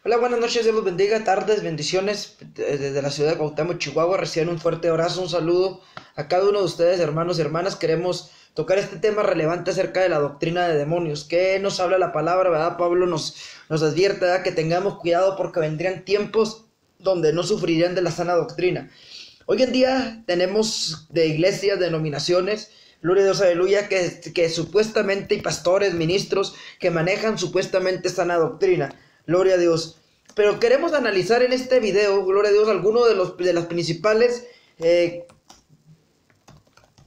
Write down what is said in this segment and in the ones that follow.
Hola, buenas noches, Dios los bendiga, tardes, bendiciones desde la ciudad de Cuauhtémoc, Chihuahua. Reciban un fuerte abrazo, un saludo a cada uno de ustedes, hermanos y hermanas. Queremos tocar este tema relevante acerca de la doctrina de demonios. ¿Qué nos habla la palabra, verdad? Pablo nos advierte, ¿verdad?, que tengamos cuidado porque vendrían tiempos donde no sufrirían de la sana doctrina. Hoy en día tenemos de iglesias, denominaciones, gloria a Dios, aleluya, que supuestamente, y pastores, ministros, que manejan supuestamente sana doctrina. Gloria a Dios. Pero queremos analizar en este video, gloria a Dios, algunos de las principales,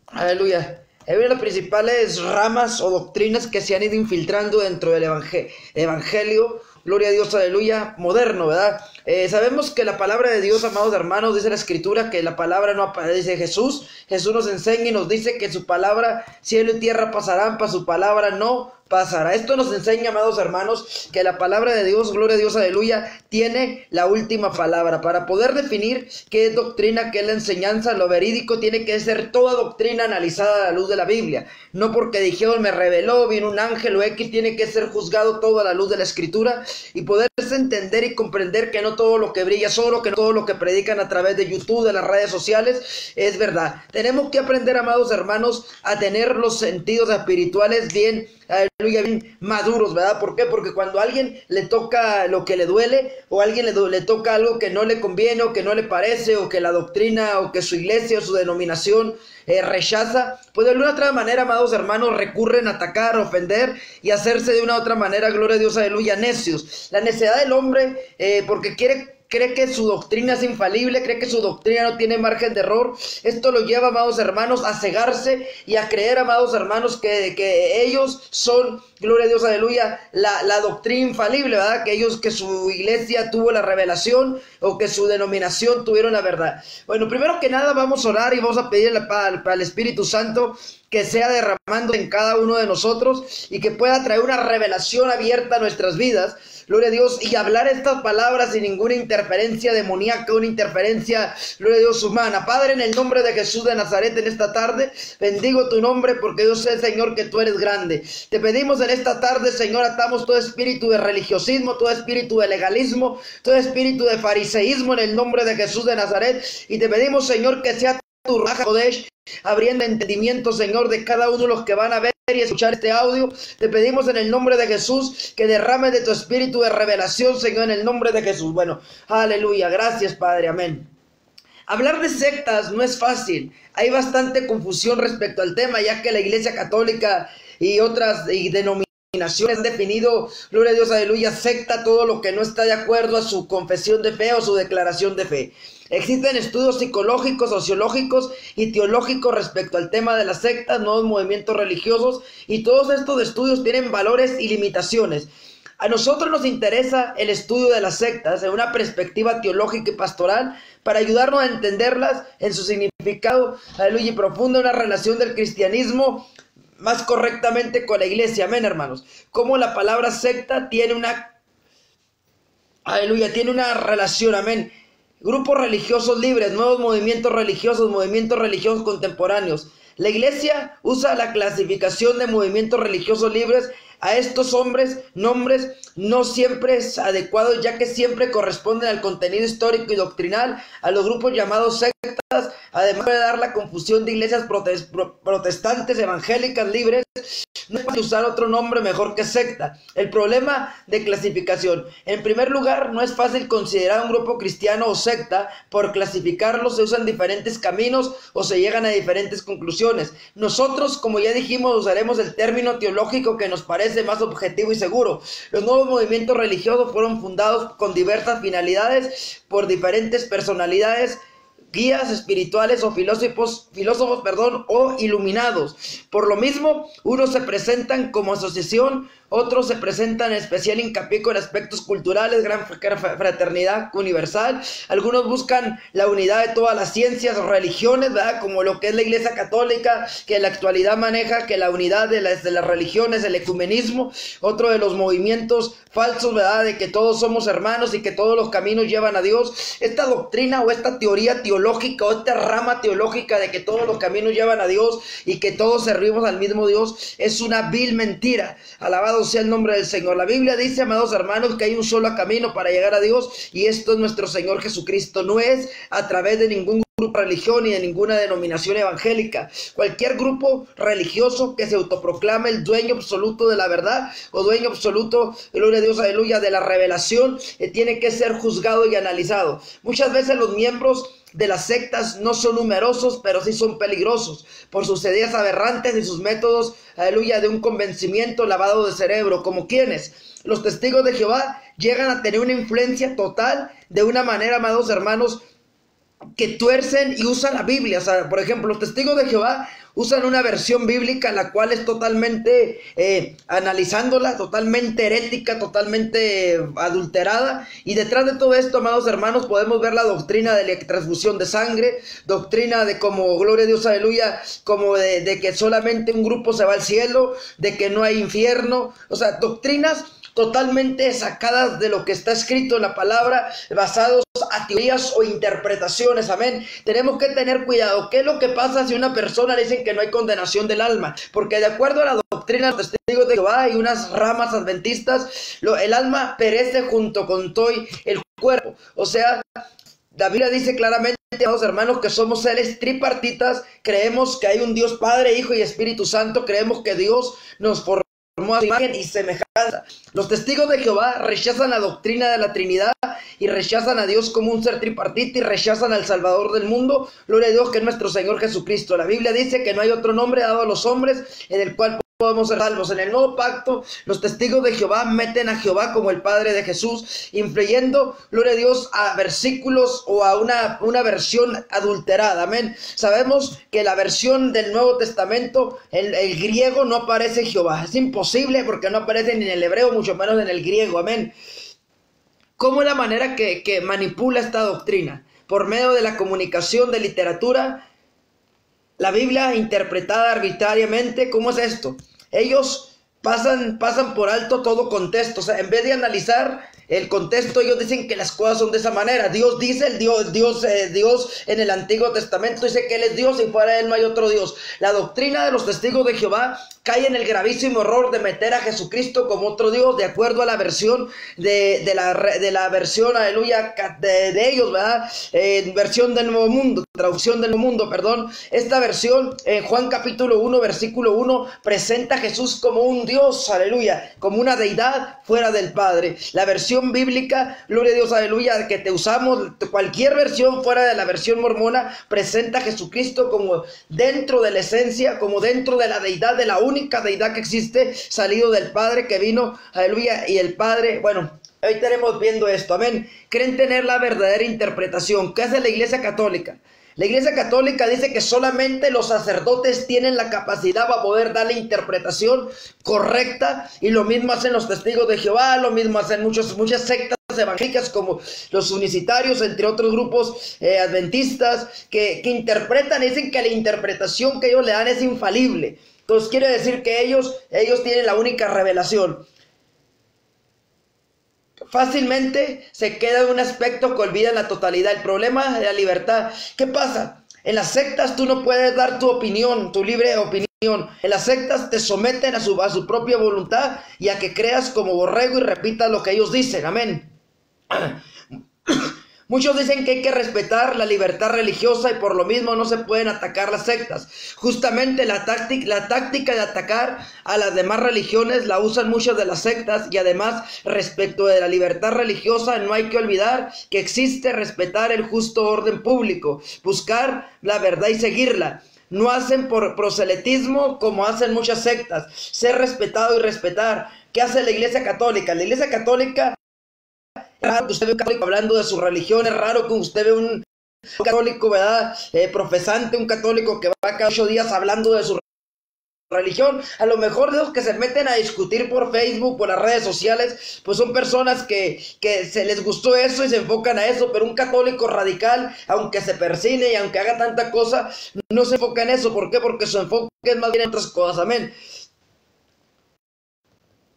aleluya, las principales ramas o doctrinas que se han ido infiltrando dentro del evangelio, gloria a Dios, aleluya, moderno, ¿verdad? Sabemos que la palabra de Dios, amados hermanos, dice la escritura que la palabra no aparece. Jesús nos enseña y nos dice que su palabra, cielo y tierra pasarán, para su palabra no pasará. Esto nos enseña, amados hermanos, que la palabra de Dios, gloria a Dios, aleluya, tiene la última palabra. Para poder definir qué es doctrina, qué es la enseñanza, lo verídico tiene que ser toda doctrina analizada a la luz de la Biblia. No porque dijeron me reveló, vino un ángel o X, tiene que ser juzgado todo a la luz de la escritura y poderse entender y comprender que no todo lo que brilla es oro, que no todo lo que predican a través de YouTube, de las redes sociales, es verdad. Tenemos que aprender, amados hermanos, a tener los sentidos espirituales bien, aleluya, bien maduros, ¿verdad? ¿Por qué? Porque cuando a alguien le toca lo que le duele, o a alguien le toca algo que no le conviene, o que no le parece, o que la doctrina, o que su iglesia, o su denominación rechaza, pues de alguna otra manera, amados hermanos, recurren a atacar, ofender y hacerse de una otra manera, gloria a Dios, aleluya, necios. La necedad del hombre, porque cree que su doctrina es infalible, cree que su doctrina no tiene margen de error. Esto lo lleva, amados hermanos, a cegarse y a creer, amados hermanos, que ellos son, gloria a Dios, aleluya, la doctrina infalible, ¿verdad? Que su iglesia tuvo la revelación o que su denominación tuvieron la verdad. Bueno, primero que nada vamos a orar y vamos a pedirle al Espíritu Santo que sea derramando en cada uno de nosotros y que pueda traer una revelación abierta a nuestras vidas, gloria a Dios, y hablar estas palabras sin ninguna interferencia demoníaca, una interferencia, gloria a Dios, humana. Padre, en el nombre de Jesús de Nazaret, en esta tarde, bendigo tu nombre porque yo sé, Señor, que tú eres grande. Te pedimos en esta tarde, Señor, atamos todo espíritu de religiosismo, todo espíritu de legalismo, todo espíritu de fariseísmo en el nombre de Jesús de Nazaret, y te pedimos, Señor, que sea tu Raja Kodesh abriendo entendimiento, Señor, de cada uno de los que van a ver y escuchar este audio. Te pedimos en el nombre de Jesús que derrames de tu espíritu de revelación, Señor, en el nombre de Jesús. Bueno, aleluya, gracias, Padre, amén. Hablar de sectas no es fácil. Hay bastante confusión respecto al tema, ya que la Iglesia Católica y otras denominaciones han definido, gloria a Dios, aleluya, secta, todo lo que no está de acuerdo a su confesión de fe o su declaración de fe. Existen estudios psicológicos, sociológicos y teológicos respecto al tema de las sectas, nuevos movimientos religiosos, y todos estos estudios tienen valores y limitaciones. A nosotros nos interesa el estudio de las sectas en una perspectiva teológica y pastoral para ayudarnos a entenderlas en su significado, aleluya, y profunda, una relación del cristianismo más correctamente con la iglesia, amén, hermanos. Como la palabra secta tiene una, aleluya, tiene una relación, amén. Grupos religiosos libres, nuevos movimientos religiosos contemporáneos. La iglesia usa la clasificación de movimientos religiosos libres a estos nombres no siempre adecuados, ya que siempre corresponden al contenido histórico y doctrinal, a los grupos llamados sectas, además de dar la confusión de iglesias protestantes, evangélicas, libres. No puede usar otro nombre mejor que secta. El problema de clasificación. En primer lugar, no es fácil considerar un grupo cristiano o secta. Por clasificarlos se usan diferentes caminos o se llegan a diferentes conclusiones. Nosotros, como ya dijimos, usaremos el término teológico que nos parece más objetivo y seguro. Los nuevos movimientos religiosos fueron fundados con diversas finalidades por diferentes personalidades, guías espirituales o filósofos, o iluminados. Por lo mismo, unos se presentan como asociación, otros se presentan en especial hincapié con aspectos culturales, gran fraternidad universal. Algunos buscan la unidad de todas las ciencias o religiones, ¿verdad?, como lo que es la Iglesia Católica, que en la actualidad maneja que la unidad de las religiones, el ecumenismo. Otro de los movimientos falsos, ¿verdad?, de que todos somos hermanos y que todos los caminos llevan a Dios. Esta doctrina o esta teoría teológica o esta rama teológica de que todos los caminos llevan a Dios y que todos servimos al mismo Dios es una vil mentira. Alabado Alabado sea el nombre del Señor. La Biblia dice, amados hermanos, que hay un solo camino para llegar a Dios, y esto es nuestro Señor Jesucristo. No es a través de ningún grupo de religión ni de ninguna denominación evangélica. Cualquier grupo religioso que se autoproclame el dueño absoluto de la verdad o dueño absoluto, gloria a Dios, aleluya, de la revelación, tiene que ser juzgado y analizado. Muchas veces los miembros de las sectas no son numerosos, pero sí son peligrosos por sus ideas aberrantes y sus métodos, aleluya, de un convencimiento lavado de cerebro. ¿Como quienes? Los testigos de Jehová llegan a tener una influencia total de una manera, amados hermanos, que tuercen y usan la Biblia. O sea, por ejemplo, los testigos de Jehová usan una versión bíblica la cual es totalmente, analizándola, totalmente herética, totalmente adulterada. Y detrás de todo esto, amados hermanos, podemos ver la doctrina de la transfusión de sangre, doctrina de como, gloria a Dios, aleluya, como de que solamente un grupo se va al cielo, de que no hay infierno. O sea, doctrinas totalmente sacadas de lo que está escrito en la palabra, basados a teorías o interpretaciones. Amén. Tenemos que tener cuidado. ¿Qué es lo que pasa si una persona le dicen que no hay condenación del alma? Porque de acuerdo a la doctrina de los testigos de Jehová y unas ramas adventistas, el alma perece junto con todo el cuerpo. O sea, la Biblia dice claramente, amados hermanos, que somos seres tripartitas. Creemos que hay un Dios Padre, Hijo y Espíritu Santo. Creemos que Dios nos formó a su imagen y semejanza. Los testigos de Jehová rechazan la doctrina de la Trinidad y rechazan a Dios como un ser tripartita y rechazan al Salvador del mundo, gloria a Dios, que es nuestro Señor Jesucristo. La Biblia dice que no hay otro nombre dado a los hombres en el cual podemos ser salvos. En el nuevo pacto, los testigos de Jehová meten a Jehová como el Padre de Jesús, influyendo, gloria a Dios, a versículos o a una versión adulterada. Amén. Sabemos que la versión del Nuevo Testamento, el griego, no aparece Jehová. Es imposible porque no aparece ni en el hebreo, mucho menos en el griego. Amén. ¿Cómo es la manera que manipula esta doctrina? Por medio de la comunicación de literatura, la Biblia interpretada arbitrariamente. ¿Cómo es esto? Ellos pasan por alto todo contexto. O sea, en vez de analizar el contexto, ellos dicen que las cosas son de esa manera. Dios dice, Dios en el Antiguo Testamento dice que Él es Dios y fuera de Él no hay otro Dios. La doctrina de los testigos de Jehová cae en el gravísimo error de meter a Jesucristo como otro Dios, de acuerdo a la versión de la versión, aleluya, de ellos, ¿verdad? Versión del Nuevo Mundo, traducción del Nuevo Mundo, perdón. Esta versión, en Juan capítulo 1, versículo 1, presenta a Jesús como un Dios, aleluya, como una deidad fuera del Padre. La versión bíblica, gloria a Dios, aleluya, que te usamos, cualquier versión fuera de la versión mormona, presenta a Jesucristo como dentro de la esencia, como dentro de la deidad, de la única deidad que existe, salido del Padre que vino, aleluya, y el Padre, bueno, hoy estaremos viendo esto, amén. Creen tener la verdadera interpretación. ¿Qué hace la Iglesia Católica? La Iglesia Católica dice que solamente los sacerdotes tienen la capacidad para poder dar la interpretación correcta, y lo mismo hacen los testigos de Jehová, lo mismo hacen muchas sectas evangélicas como los unicitarios, entre otros grupos adventistas, que interpretan y dicen que la interpretación que ellos le dan es infalible. Entonces quiere decir que ellos tienen la única revelación. Fácilmente se queda en un aspecto que olvida la totalidad. El problema de la libertad. ¿Qué pasa? En las sectas tú no puedes dar tu opinión, tu libre opinión. En las sectas te someten a su propia voluntad y a que creas como borrego y repitas lo que ellos dicen. Amén. Muchos dicen que hay que respetar la libertad religiosa y por lo mismo no se pueden atacar las sectas. Justamente la táctica de atacar a las demás religiones la usan muchas de las sectas, y además respecto de la libertad religiosa no hay que olvidar que existe respetar el justo orden público, buscar la verdad y seguirla. No hacen por proselitismo como hacen muchas sectas, ser respetado y respetar. ¿Qué hace la Iglesia Católica? La Iglesia Católica, es raro que usted vea un católico hablando de su religión, es raro que usted vea un católico, ¿verdad? Profesante, un católico que va cada 8 días hablando de su religión. A lo mejor de los que se meten a discutir por Facebook, por las redes sociales, pues son personas que se les gustó eso y se enfocan a eso, pero un católico radical, aunque se persine y aunque haga tanta cosa, no se enfoca en eso. ¿Por qué? Porque su enfoque es más bien en otras cosas. Amén.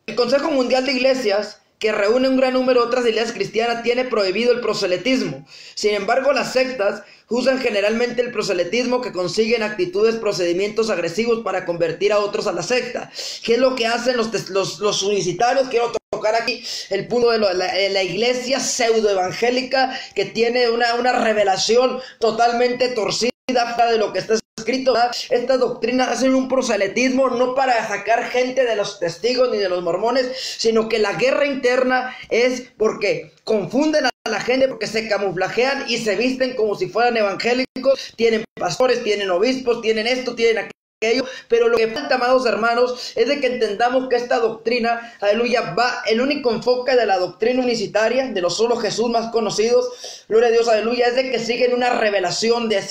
El Consejo Mundial de Iglesias que reúne un gran número de otras iglesias cristianas, tiene prohibido el proselitismo. Sin embargo, las sectas usan generalmente el proselitismo, que consiguen actitudes, procedimientos agresivos para convertir a otros a la secta. ¿Qué es lo que hacen los unicitarios? Quiero tocar aquí el punto de la iglesia pseudoevangélica, que tiene una revelación totalmente torcida de lo que está escrito. Estas doctrinas hacen un proselitismo no para sacar gente de los testigos ni de los mormones, sino que la guerra interna es porque confunden a la gente, porque se camuflajean y se visten como si fueran evangélicos. Tienen pastores, tienen obispos, tienen esto, tienen aquello. Pero lo que falta, amados hermanos, es de que entendamos que esta doctrina, aleluya, el único enfoque de la doctrina unicitaria, de los solo Jesús más conocidos, gloria a Dios, aleluya, es de que siguen una revelación de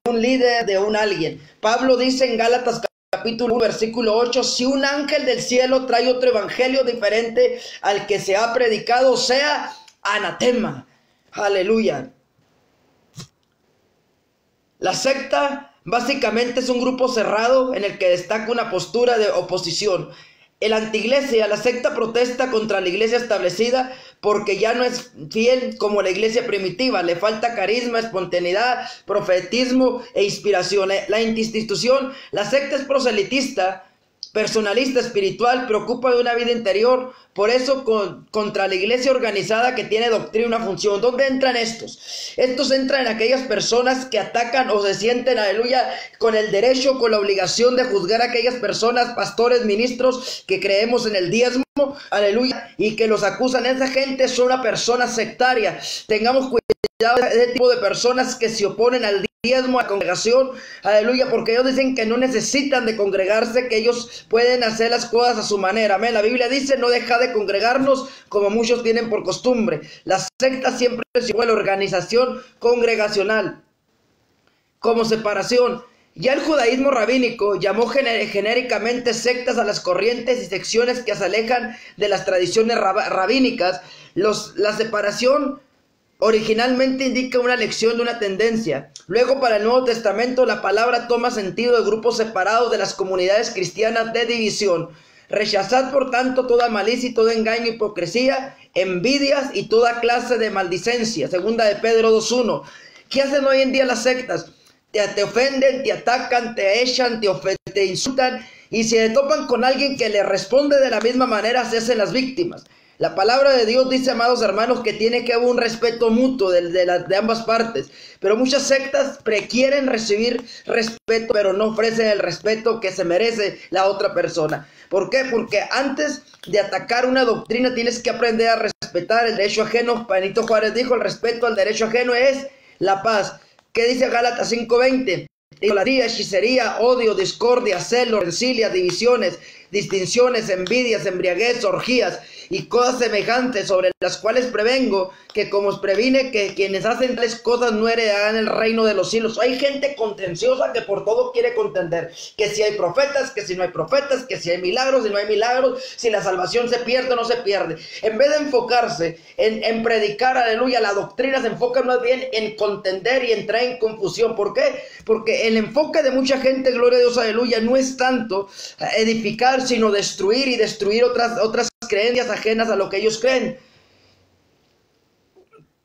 un líder, de un alguien. Pablo dice en Gálatas capítulo 1, versículo 8, si un ángel del cielo trae otro evangelio diferente al que se ha predicado, sea anatema. Aleluya. La secta básicamente es un grupo cerrado en el que destaca una postura de oposición. El antiiglesia, la secta, protesta contra la iglesia establecida porque ya no es fiel como la iglesia primitiva. Le falta carisma, espontaneidad, profetismo e inspiración. La institución, la secta es proselitista, personalista, espiritual, preocupa de una vida interior. Por eso contra la iglesia organizada que tiene doctrina, una función. ¿Dónde entran estos? Estos entran en aquellas personas que atacan o se sienten, aleluya, con el derecho, con la obligación de juzgar a aquellas personas, pastores, ministros, que creemos en el diezmo, aleluya, y que los acusan. Esa gente es una persona sectaria. Tengamos cuidado de ese tipo de personas que se oponen al diezmo, a la congregación, aleluya, porque ellos dicen que no necesitan de congregarse, que ellos pueden hacer las cosas a su manera. Amén. La Biblia dice: no deja de congregarnos como muchos tienen por costumbre. La secta siempre es igual, organización congregacional como separación. Ya el judaísmo rabínico llamó genéricamente sectas a las corrientes y secciones que se alejan de las tradiciones rabínicas. La separación originalmente indica una elección de una tendencia. Luego, para el Nuevo Testamento, la palabra toma sentido de grupos separados de las comunidades cristianas de división. Rechazad, por tanto, toda malicia y todo engaño, hipocresía, envidias y toda clase de maldicencia. Segunda de Pedro 2:1. ¿Qué hacen hoy en día las sectas? Te ofenden, te atacan, te echan, te insultan, y si se topan con alguien que le responde de la misma manera, se hacen las víctimas. La palabra de Dios dice, amados hermanos, que tiene que haber un respeto mutuo de ambas partes. Pero muchas sectas quieren recibir respeto, pero no ofrecen el respeto que se merece la otra persona. ¿Por qué? Porque antes de atacar una doctrina tienes que aprender a respetar el derecho ajeno. Benito Juárez dijo: el respeto al derecho ajeno es la paz. ¿Qué dice Gálatas 5:20? Idolatría, hechicería, odio, discordia, celos, rencillas, divisiones, distinciones, envidias, embriaguez, orgías y cosas semejantes, sobre las cuales prevengo que, como os previne, que quienes hacen tales cosas no heredarán el reino de los cielos. Hay gente contenciosa que por todo quiere contender, que si hay profetas, que si no hay profetas, que si hay milagros, si no hay milagros, si la salvación se pierde o no se pierde. En vez de enfocarse en predicar, aleluya, la doctrina, se enfoca más bien en contender y entrar en confusión. ¿Por qué? Porque el enfoque de mucha gente, gloria a Dios, aleluya, no es tanto edificar, sino destruir, y destruir otras creencias ajenas a lo que ellos creen.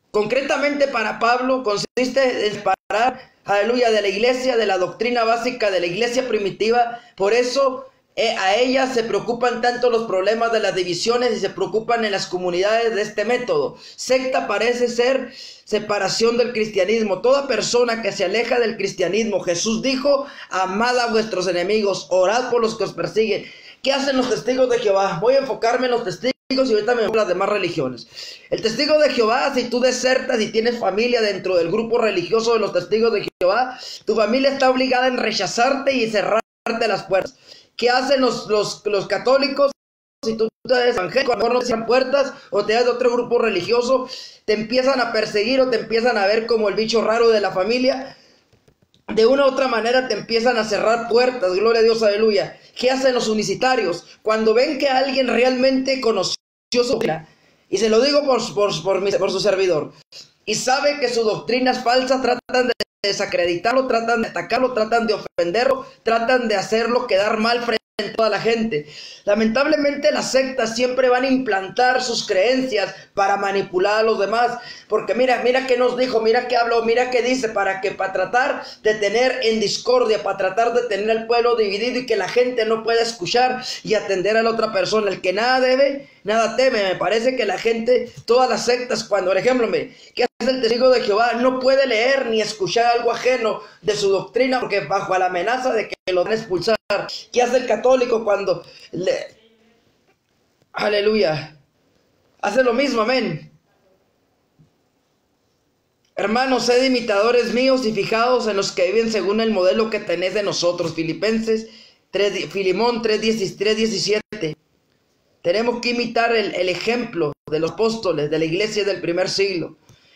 Concretamente, para Pablo, consiste en separar, aleluya, de la iglesia, de la doctrina básica de la iglesia primitiva. Por eso a ella se preocupan tanto los problemas de las divisiones y se preocupan en las comunidades de este método. Secta parece ser separación del cristianismo. Toda persona que se aleja del cristianismo, Jesús dijo: amad a vuestros enemigos, orad por los que os persiguen. ¿Qué hacen los testigos de Jehová? Voy a enfocarme en los testigos y ahorita me voy a las demás religiones. El testigo de Jehová, si tú desertas y tienes familia dentro del grupo religioso de los testigos de Jehová, tu familia está obligada en rechazarte y cerrarte las puertas. ¿Qué hacen los católicos? Si tú eres evangélico, a lo mejor no te cierran puertas, o te das de otro grupo religioso, te empiezan a perseguir o te empiezan a ver como el bicho raro de la familia. De una u otra manera te empiezan a cerrar puertas, gloria a Dios, aleluya. ¿Qué hacen los unicitarios? Cuando ven que alguien realmente conoció su doctrina, y se lo digo por su servidor, y sabe que su doctrina es falsa, tratan de desacreditarlo, tratan de atacarlo, tratan de ofenderlo, tratan de hacerlo quedar mal frente en toda la gente. Lamentablemente las sectas siempre van a implantar sus creencias para manipular a los demás, porque mira qué nos dijo, mira qué habló, mira qué dice, para tratar de tener en discordia, para tratar de tener al pueblo dividido y que la gente no pueda escuchar y atender a la otra persona. El que nada debe, nada teme. Me parece que la gente, todas las sectas, cuando, por ejemplo, ¿qué hace el testigo de Jehová? No puede leer ni escuchar algo ajeno de su doctrina porque bajo la amenaza de que lo van a expulsar. ¿Qué hace el católico cuando aleluya, hace lo mismo? Amén. Hermanos, sed imitadores míos y fijaos en los que viven según el modelo que tenéis de nosotros. Filimón 3:17. Tenemos que imitar el ejemplo de los apóstoles de la iglesia del primer siglo.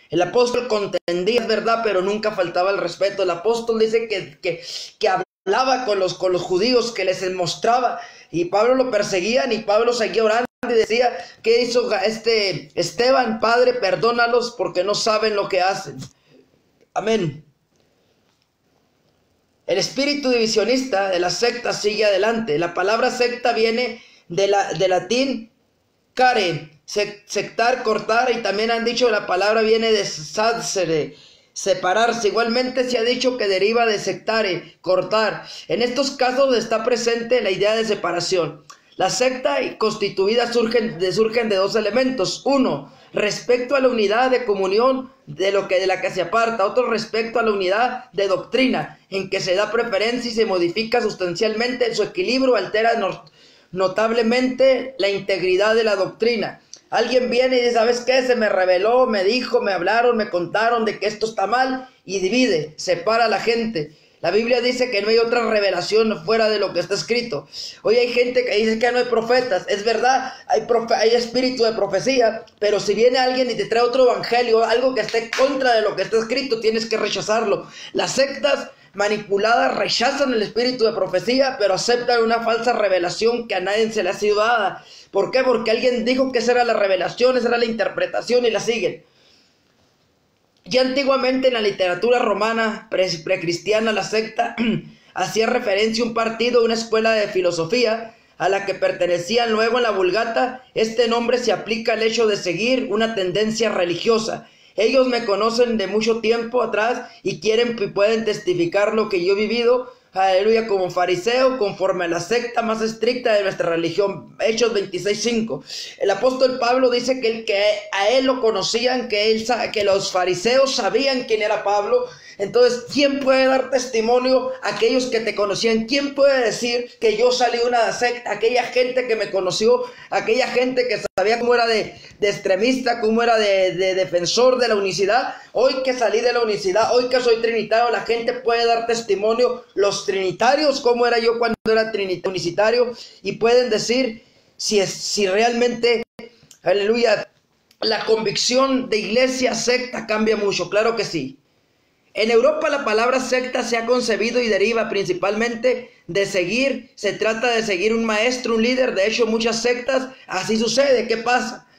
El apóstol contendía, es verdad, pero nunca faltaba el respeto. El apóstol dice que hablaba con los judíos, que les mostraba, y Pablo lo perseguían y Pablo seguía orando y decía: ¿qué hizo Esteban? Padre, perdónalos porque no saben lo que hacen. Amén. El espíritu divisionista de la secta sigue adelante. La palabra secta viene de latín care, sectar, cortar, y también han dicho que la palabra viene de sadsere, separarse. Igualmente se ha dicho que deriva de sectare, cortar. En estos casos está presente la idea de separación. La secta constituida surgen de dos elementos: uno, respecto a la unidad de comunión de la que se aparta; otro, respecto a la unidad de doctrina, en que se da preferencia y se modifica sustancialmente su equilibrio, altera notablemente la integridad de la doctrina. Alguien viene y dice: ¿sabes qué? Se me reveló, me dijo, me hablaron, me contaron de que esto está mal, y divide, separa a la gente. La Biblia dice que no hay otra revelación fuera de lo que está escrito. Hoy hay gente que dice que no hay profetas. Es verdad, hay espíritu de profecía, pero si viene alguien y te trae otro evangelio, algo que esté contra de lo que está escrito, tienes que rechazarlo. Las sectas manipuladas rechazan el espíritu de profecía, pero aceptan una falsa revelación que a nadie se le ha sido dada. ¿Por qué? Porque alguien dijo que esa era la revelación, esa era la interpretación, y la siguen. Ya antiguamente en la literatura romana precristiana, la secta hacía referencia a un partido, una escuela de filosofía a la que pertenecían. Luego en la Vulgata este nombre se aplica al hecho de seguir una tendencia religiosa. Ellos me conocen de mucho tiempo atrás y pueden testificar lo que yo he vivido, aleluya, como fariseo, conforme a la secta más estricta de nuestra religión. Hechos 26:5. El apóstol Pablo dice que a él lo conocían, que los fariseos sabían quién era Pablo. Entonces, ¿quién puede dar testimonio? Aquellos que te conocían. ¿Quién puede decir que yo salí de una secta? Aquella gente que me conoció, aquella gente que sabía cómo era de extremista, cómo era de defensor de la unicidad. Hoy que salí de la unicidad, hoy que soy trinitario, la gente puede dar testimonio. Los trinitarios, cómo era yo cuando era unicitario, y pueden decir si realmente, aleluya, la convicción de iglesia secta cambia mucho. Claro que sí. En Europa la palabra secta se ha concebido y deriva principalmente de seguir. Se trata de seguir un maestro, un líder. De hecho, muchas sectas así sucede. ¿Qué pasa?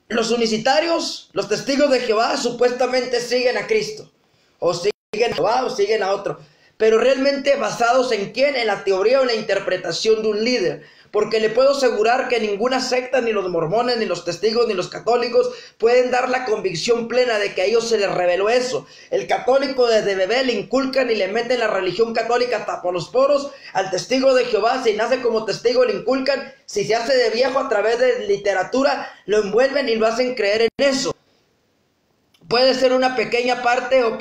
Los unicitarios, los testigos de Jehová, supuestamente siguen a Cristo, o siguen a Jehová, o siguen a otro, pero realmente basados en quién, en la teoría o en la interpretación de un líder. Porque le puedo asegurar que ninguna secta, ni los mormones, ni los testigos, ni los católicos pueden dar la convicción plena de que a ellos se les reveló eso. El católico desde bebé le inculcan y le meten la religión católica hasta por los poros. Al testigo de Jehová, si nace como testigo, le inculcan. Si se hace de viejo, a través de literatura, lo envuelven y lo hacen creer en eso. Puede ser una pequeña parte o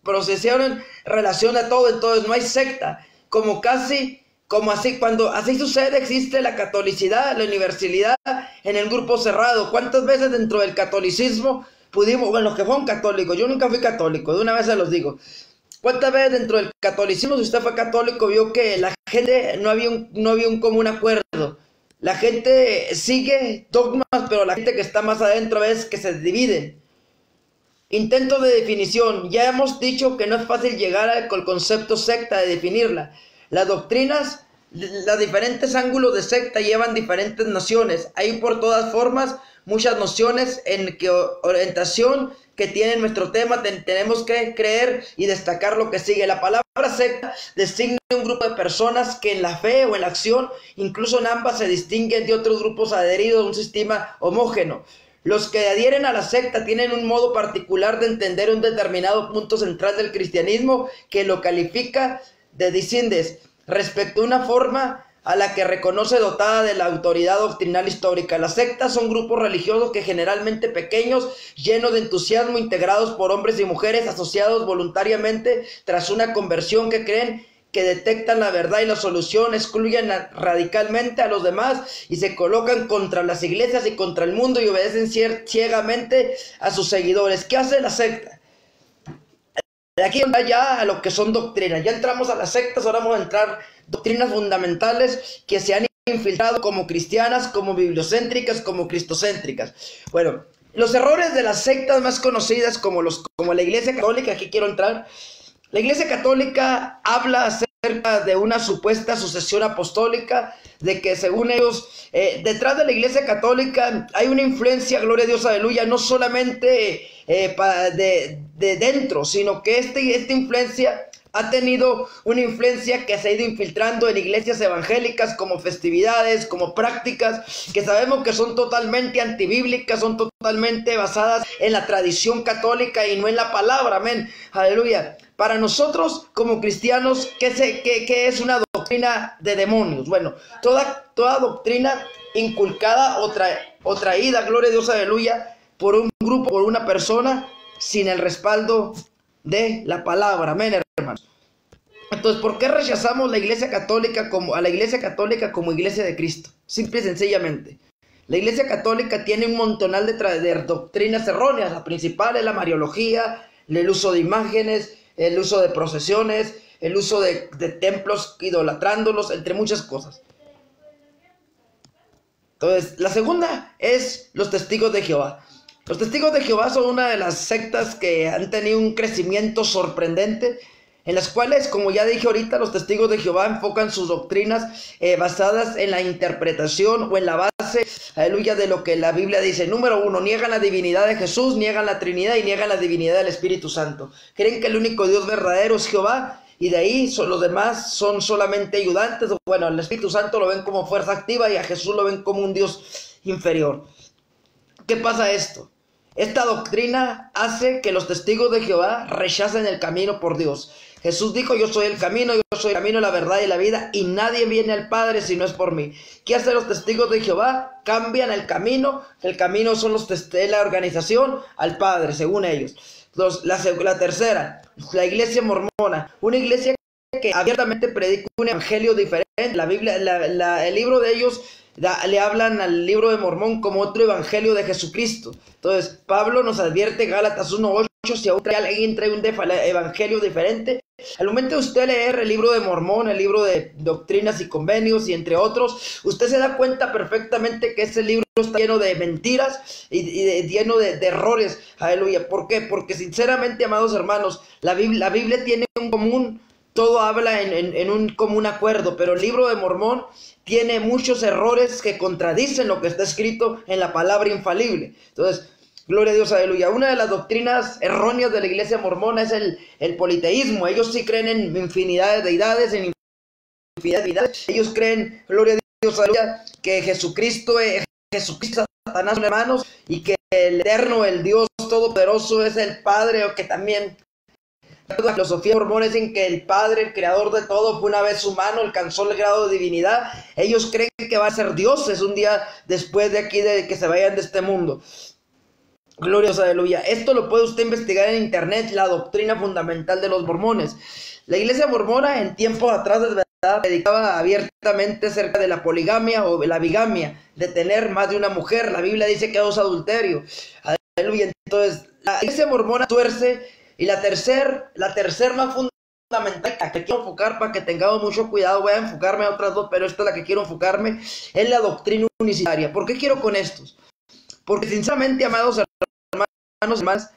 procesión en relación a todo. Entonces no hay secta. Cuando así sucede, existe la catolicidad, la universalidad en el grupo cerrado. ¿Cuántas veces dentro del catolicismo los que fueron católicos? Yo nunca fui católico, de una vez se los digo. ¿Cuántas veces dentro del catolicismo, si usted fue católico, vio que la gente no había un común acuerdo? La gente sigue dogmas, pero la gente que está más adentro es que se dividen. Intento de definición. Ya hemos dicho que no es fácil llegar al concepto secta, de definirla. Las doctrinas, los diferentes ángulos de secta llevan diferentes nociones. Hay por todas formas muchas nociones en que orientación que tiene nuestro tema. Tenemos que creer y destacar lo que sigue. La palabra secta designa un grupo de personas que en la fe o en la acción, incluso en ambas, se distinguen de otros grupos adheridos a un sistema homógeno. Los que adhieren a la secta tienen un modo particular de entender un determinado punto central del cristianismo que lo califica de disíndes respecto a una forma a la que reconoce dotada de la autoridad doctrinal histórica. Las sectas son grupos religiosos que generalmente pequeños, llenos de entusiasmo, integrados por hombres y mujeres asociados voluntariamente tras una conversión, que creen que detectan la verdad y la solución, excluyen radicalmente a los demás y se colocan contra las iglesias y contra el mundo y obedecen ciegamente a sus seguidores. ¿Qué hace la secta? De aquí ya a lo que son doctrinas. Ya entramos a las sectas, ahora vamos a entrar doctrinas fundamentales que se han infiltrado como cristianas, como bibliocéntricas, como cristocéntricas. Bueno, los errores de las sectas más conocidas como la Iglesia Católica, aquí quiero entrar. La Iglesia Católica habla acerca de una supuesta sucesión apostólica, de que según ellos, detrás de la Iglesia Católica hay una influencia, gloria a Dios, aleluya, no solamente de dentro, sino que esta influencia ha tenido una influencia que se ha ido infiltrando en iglesias evangélicas, como festividades, como prácticas que sabemos que son totalmente antibíblicas, son totalmente basadas en la tradición católica y no en la palabra, amén, aleluya. Para nosotros como cristianos, ¿qué es una doctrina de demonios? Bueno, toda doctrina inculcada o traída, gloria a Dios, aleluya, por un grupo, por una persona, sin el respaldo de la palabra, amén, hermanos. Entonces, ¿por qué rechazamos a la Iglesia Católica como Iglesia de Cristo? Simple y sencillamente. La Iglesia Católica tiene un montonal de doctrinas erróneas. La principal es la mariología, el uso de imágenes, el uso de procesiones, el uso de templos idolatrándolos, entre muchas cosas. Entonces, la segunda es los testigos de Jehová. Los testigos de Jehová son una de las sectas que han tenido un crecimiento sorprendente, en las cuales, como ya dije ahorita, los testigos de Jehová enfocan sus doctrinas basadas en la interpretación o en la base, aleluya, de lo que la Biblia dice. Número 1, niegan la divinidad de Jesús, niegan la Trinidad y niegan la divinidad del Espíritu Santo. Creen que el único Dios verdadero es Jehová, y de ahí los demás son solamente ayudantes. Bueno, al Espíritu Santo lo ven como fuerza activa y a Jesús lo ven como un Dios inferior. ¿Qué pasa esto? Esta doctrina hace que los testigos de Jehová rechacen el camino por Dios. Jesús dijo: yo soy el camino, la verdad y la vida, y nadie viene al Padre si no es por mí. ¿Qué hacen los testigos de Jehová? Cambian el camino son la organización al Padre, según ellos. La tercera, la iglesia mormona, una iglesia que abiertamente predica un evangelio diferente. La Biblia, el libro de ellos le hablan al libro de Mormón como otro evangelio de Jesucristo. Entonces, Pablo nos advierte, Gálatas 1:8, si aún alguien trae un evangelio diferente. Al momento de usted leer el libro de Mormón, el libro de doctrinas y convenios y entre otros, usted se da cuenta perfectamente que ese libro está lleno de mentiras y lleno de errores. Aleluya. ¿Por qué? Porque sinceramente, amados hermanos, la Biblia tiene un común, todo habla en un común acuerdo, pero el libro de Mormón tiene muchos errores que contradicen lo que está escrito en la palabra infalible. Entonces, gloria a Dios, aleluya. Una de las doctrinas erróneas de la iglesia mormona es el politeísmo. Ellos sí creen en infinidad de deidades, en infinidad de deidades. Ellos creen, gloria a Dios, aleluya, que Jesucristo es Satanás, hermanos, y que el eterno, el Dios todopoderoso es el Padre, o que también la filosofía mormona dicen que el Padre, el creador de todo, fue una vez humano, alcanzó el grado de divinidad. Ellos creen que va a ser dioses un día después de aquí, de que se vayan de este mundo. Gloria a Dios, aleluya. Esto lo puede usted investigar en internet, la doctrina fundamental de los mormones. La iglesia mormona en tiempos atrás, de verdad, predicaba abiertamente acerca de la poligamia o de la bigamia, de tener más de una mujer. La Biblia dice que es adulterio. Aleluya. Entonces, la iglesia mormona tuerce. Y la tercer más fundamental, la que quiero enfocar para que tengamos mucho cuidado, voy a enfocarme a otras dos, pero esta es la que quiero enfocarme, es la doctrina unicitaria. ¿Por qué quiero con estos? Porque sinceramente, amados hermanos,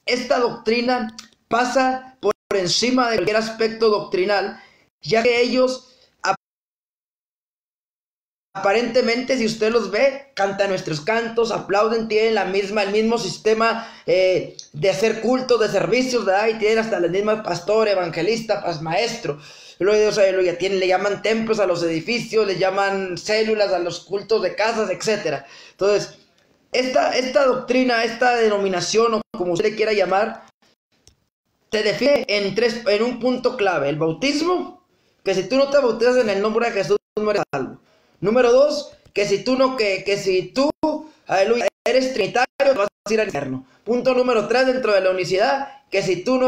esta doctrina pasa por encima de cualquier aspecto doctrinal, ya que ellos Aparentemente, si usted los ve, cantan nuestros cantos, aplauden, tienen el mismo sistema de hacer culto, de servicios, ¿verdad? Y tienen hasta las mismas pastor, evangelista, maestro. Gloria a Dios, aleluya. Le llaman templos a los edificios, le llaman células a los cultos de casas, etc. Entonces, esta doctrina, esta denominación, o como usted le quiera llamar, se define en un punto clave: el bautismo, que si tú no te bautizas en el nombre de Jesús, no eres salvo. Número 2, que si tú, aleluya, eres trinitario, te vas a ir al infierno. Punto número 3, dentro de la unicidad, que si tú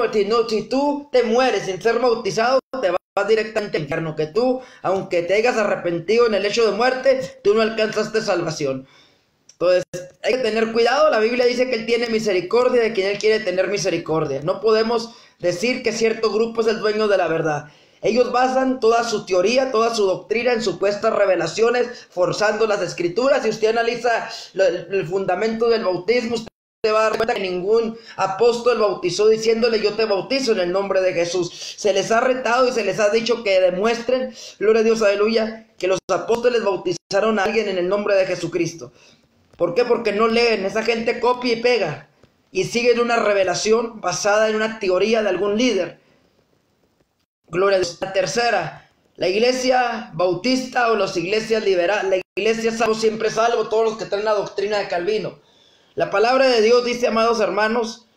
te mueres sin ser bautizado, te vas directamente al infierno. Que tú, aunque te hayas arrepentido en el hecho de muerte, tú no alcanzaste salvación. Entonces, hay que tener cuidado. La Biblia dice que Él tiene misericordia de quien Él quiere tener misericordia. No podemos decir que cierto grupo es el dueño de la verdad. Ellos basan toda su teoría, toda su doctrina en supuestas revelaciones, forzando las escrituras. Si usted analiza el fundamento del bautismo, usted va a dar cuenta que ningún apóstol bautizó diciéndole: yo te bautizo en el nombre de Jesús. Se les ha retado y se les ha dicho que demuestren, gloria a Dios, aleluya, que los apóstoles bautizaron a alguien en el nombre de Jesucristo. ¿Por qué? Porque no leen. Esa gente copia y pega y siguen una revelación basada en una teoría de algún líder. Gloria a Dios. La tercera, la iglesia bautista o las iglesias liberales, la iglesia salvo siempre salvo, todos los que traen la doctrina de Calvino. La palabra de Dios dice, amados hermanos,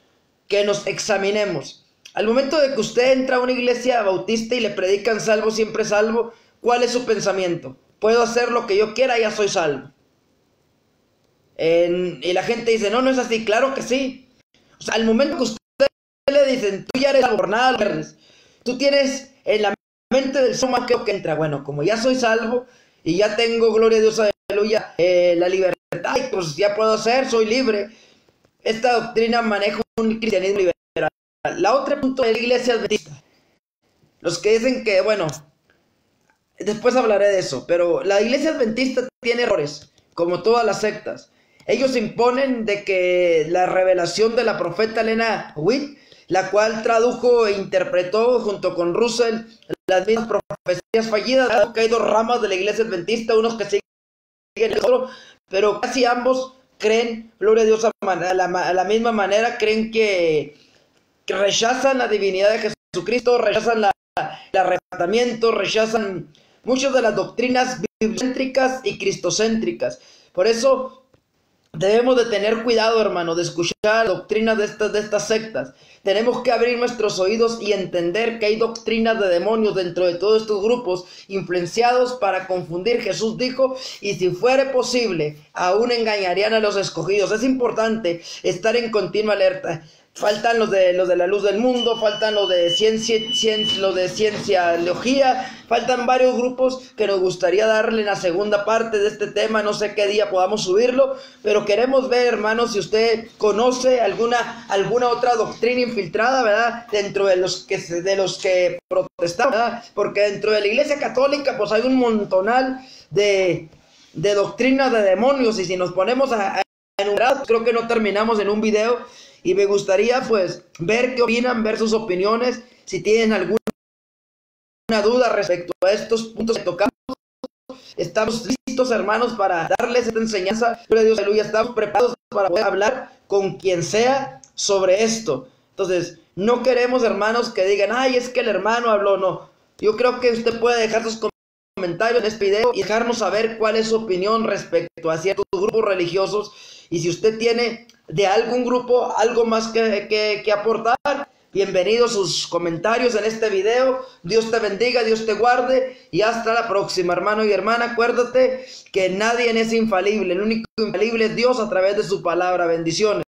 que nos examinemos. Al momento de que usted entra a una iglesia bautista y le predican salvo siempre salvo, ¿cuál es su pensamiento? Puedo hacer lo que yo quiera, ya soy salvo. Y la gente dice, no, no es así. Claro que sí. O sea, al momento que usted le dicen, tú ya eres salvo, por nada lo pierdes. Tú tienes en la mente del ser humano que entra, bueno, como ya soy salvo y ya tengo, gloria a Dios, aleluya, la libertad, pues ya puedo hacer, soy libre. Esta doctrina maneja un cristianismo liberal. La otra punto es la iglesia adventista. Los que dicen que, bueno, después hablaré de eso, pero la iglesia adventista tiene errores, como todas las sectas. Ellos imponen de que la revelación de la profeta Elena White, la cual tradujo e interpretó junto con Russell las mismas profecías fallidas, que hay dos ramas de la iglesia adventista, unos que siguen el otro, pero casi ambos creen, gloria a Dios, a la misma manera, creen que rechazan la divinidad de Jesucristo, rechazan el arrebatamiento, rechazan muchas de las doctrinas bibliocéntricas y cristocéntricas. Por eso debemos de tener cuidado, hermano, de escuchar doctrinas de estas sectas. Tenemos que abrir nuestros oídos y entender que hay doctrinas de demonios dentro de todos estos grupos, influenciados para confundir. Jesús dijo, y si fuere posible, aún engañarían a los escogidos. Es importante estar en continua alerta. Faltan los de la luz del mundo, faltan los de cienciología, faltan varios grupos que nos gustaría darle la segunda parte de este tema. No sé qué día podamos subirlo, pero queremos ver, hermanos, si usted conoce alguna otra doctrina infiltrada, ¿verdad? Dentro de los que protestamos, ¿verdad? Porque dentro de la Iglesia Católica pues hay un montonal de doctrinas de demonios, y si nos ponemos a enumerar, creo que no terminamos en un video. Y me gustaría pues ver qué opinan, ver sus opiniones, si tienen alguna duda respecto a estos puntos que tocamos. Estamos listos, hermanos, para darles esta enseñanza. Gloria a Dios, aleluya. Estamos preparados para poder hablar con quien sea sobre esto. Entonces, no queremos, hermanos, que digan, ay, es que el hermano habló. No, yo creo que usted puede dejar sus comentarios en este video y dejarnos saber cuál es su opinión respecto a ciertos grupos religiosos. Y si usted tiene de algún grupo algo más que aportar, bienvenidos sus comentarios en este video. Dios te bendiga, Dios te guarde y hasta la próxima, hermano y hermana. Acuérdate que nadie es infalible, el único infalible es Dios a través de su palabra. Bendiciones.